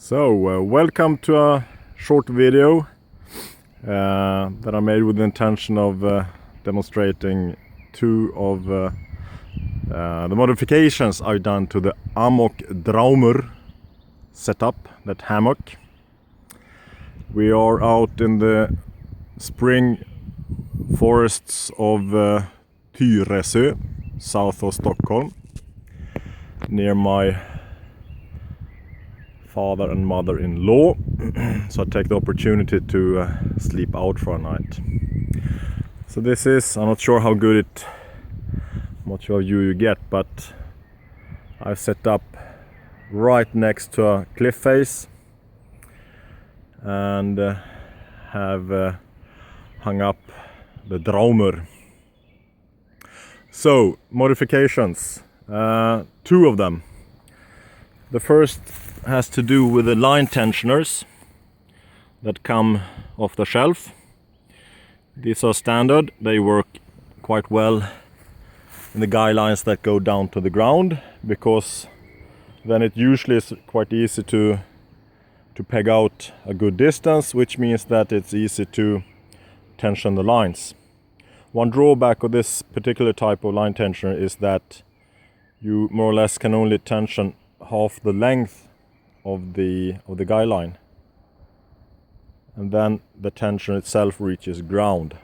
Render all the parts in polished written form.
So, welcome to a short video that I made with the intention of demonstrating two of the modifications I've done to the Amok Draumr setup, that hammock. We are out in the spring forests of Tyresö, south of Stockholm, near my father and mother-in-law. So I take the opportunity to sleep out for a night. So this is, I'm not sure how much of you get, but I've set up right next to a cliff face and have hung up the Draumr. So, modifications, two of them. The first has to do with the line tensioners that come off the shelf. These are standard, they work quite well in the guy lines that go down to the ground, because then it usually is quite easy to peg out a good distance, which means that it's easy to tension the lines. One drawback of this particular type of line tensioner is that you more or less can only tension half the length of the guy line, and then the tension itself reaches ground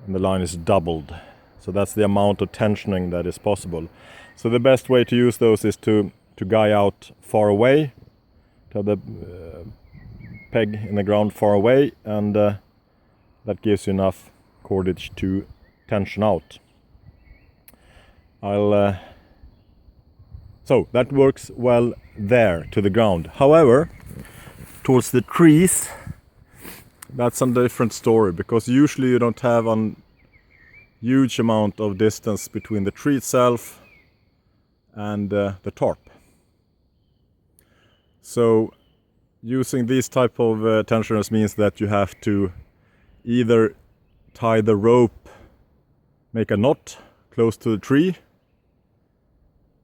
and the line is doubled. So that's the amount of tensioning that is possible. So the best way to use those is to guy out far away, to have the peg in the ground far away, and that gives you enough cordage to tension out. So that works well there to the ground. However, towards the trees, that's a different story, because usually you don't have a huge amount of distance between the tree itself and the tarp. So using these type of tensioners means that you have to either tie the rope, make a knot close to the tree,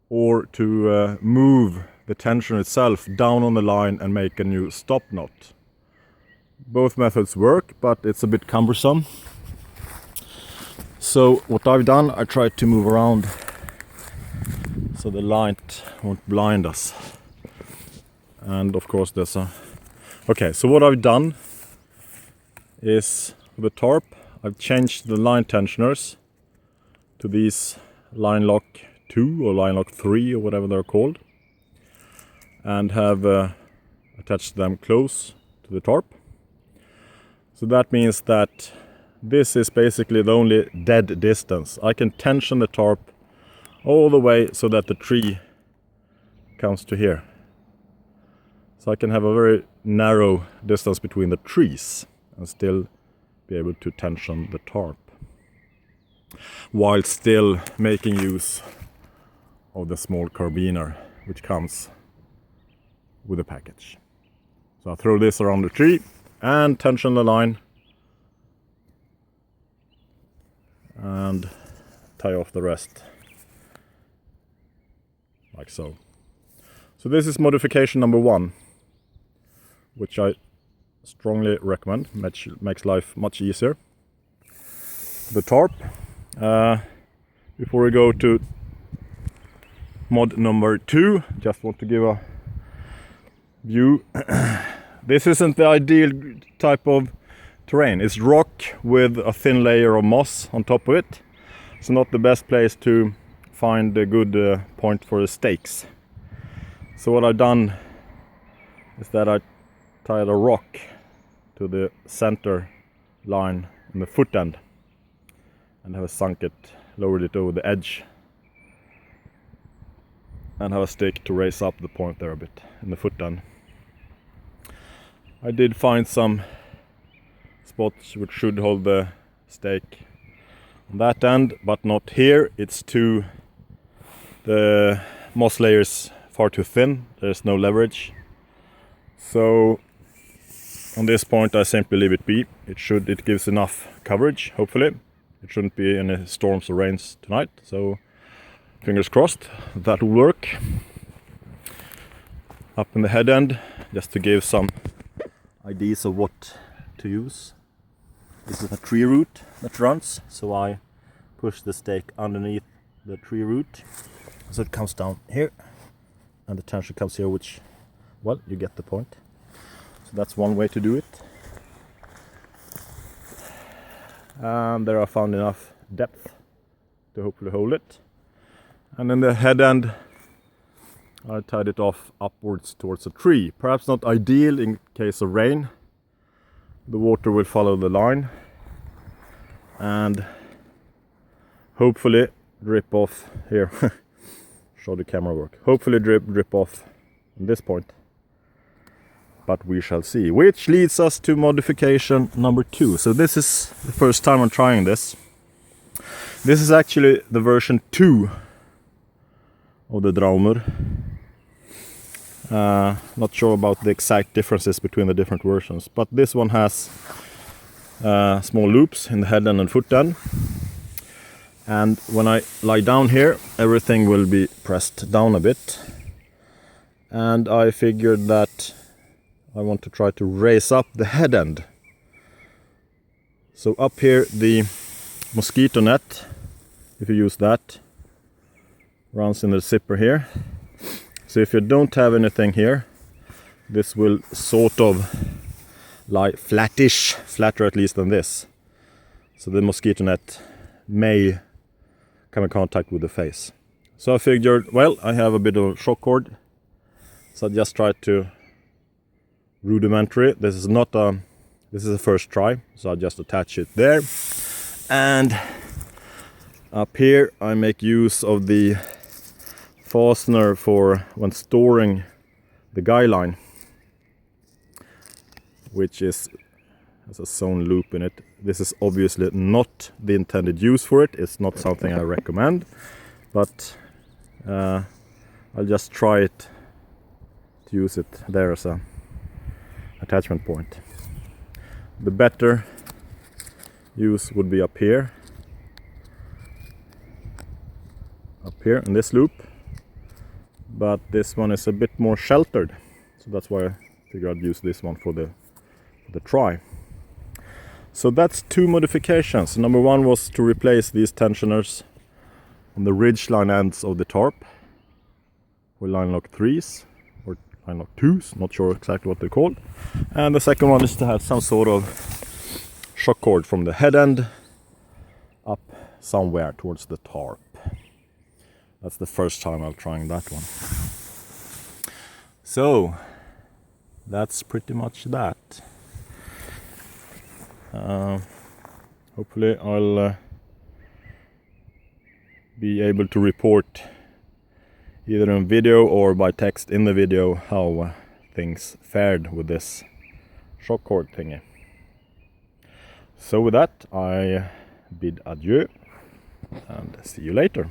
or to move the tension itself down on the line and make a new stop knot. Both methods work, but it's a bit cumbersome. So what I've done, I tried to move around so the light won't blind us. And of course there's a... Okay, so what I've done is, for the tarp, I've changed the line tensioners to these line lock 2 or line lock 3 or whatever they're called, and have attached them close to the tarp. So that means that this is basically the only dead distance. I can tension the tarp all the way so that the tree comes to here. So I can have a very narrow distance between the trees and still be able to tension the tarp, while still making use of the small carabiner which comes with the package. So I throw this around the tree and tension the line and tie off the rest like so. So this is modification number 1, which I strongly recommend. Makes life much easier. The tarp. Before we go to mod number 2, just want to give a view. This isn't the ideal type of terrain. It's rock with a thin layer of moss on top of it. It's not the best place to find a good point for the stakes. So what I've done is that I tied a rock to the center line in the foot end and have sunk it, lowered it over the edge, and have a stick to raise up the point there a bit in the foot end. I did find some spots which should hold the stake on that end, but not here. The moss layer is far too thin, there's no leverage. So on this point I simply leave it be. It gives enough coverage, hopefully. It shouldn't be any storms or rains tonight, so fingers crossed that will work. up in the head end, just to give some ideas of what to use. This is a tree root that runs, so I push the stake underneath the tree root, so it comes down here, and the tension comes here, which, well, you get the point. So that's one way to do it. And there I found enough depth to hopefully hold it. And in the head end, I tied it off upwards towards a tree. Perhaps not ideal in case of rain. The water will follow the line and hopefully drip off here. Show the camera work. Hopefully drip off in this point. But we shall see. Which leads us to modification number 2. So this is the first time I'm trying this. This is actually the version 2 of the Draumr. Not sure about the exact differences between the different versions, but this one has small loops in the head end and foot end. And when I lie down here, everything will be pressed down a bit. And I figured that I want to try to raise up the head end. So up here, the mosquito net, if you use that, runs in the zipper here. So if you don't have anything here, this will sort of lie flattish, flatter at least than this. So the mosquito net may come in contact with the face. So I figured, well, I have a bit of shock cord, so I just tried to rudimentary. This is a first try, so I just attach it there. And up here I make use of the fastener for when storing the guy line, which has a sewn loop in it. This is obviously not the intended use for it. It's not something I recommend, but I'll just try it to use it there as a attachment point. The better use would be up here in this loop, but this one is a bit more sheltered, so that's why I figured I'd use this one for the try. So that's 2 modifications. Number 1 was to replace these tensioners on the ridgeline ends of the tarp with line lock 3s or line lock 2s, not sure exactly what they're called. And the second one is to have some sort of shock cord from the head end up somewhere towards the tarp. That's the first time I'm trying that one. So that's pretty much that. Hopefully I'll be able to report either in video or by text in the video how things fared with this shock cord thingy. So with that, I bid adieu and see you later.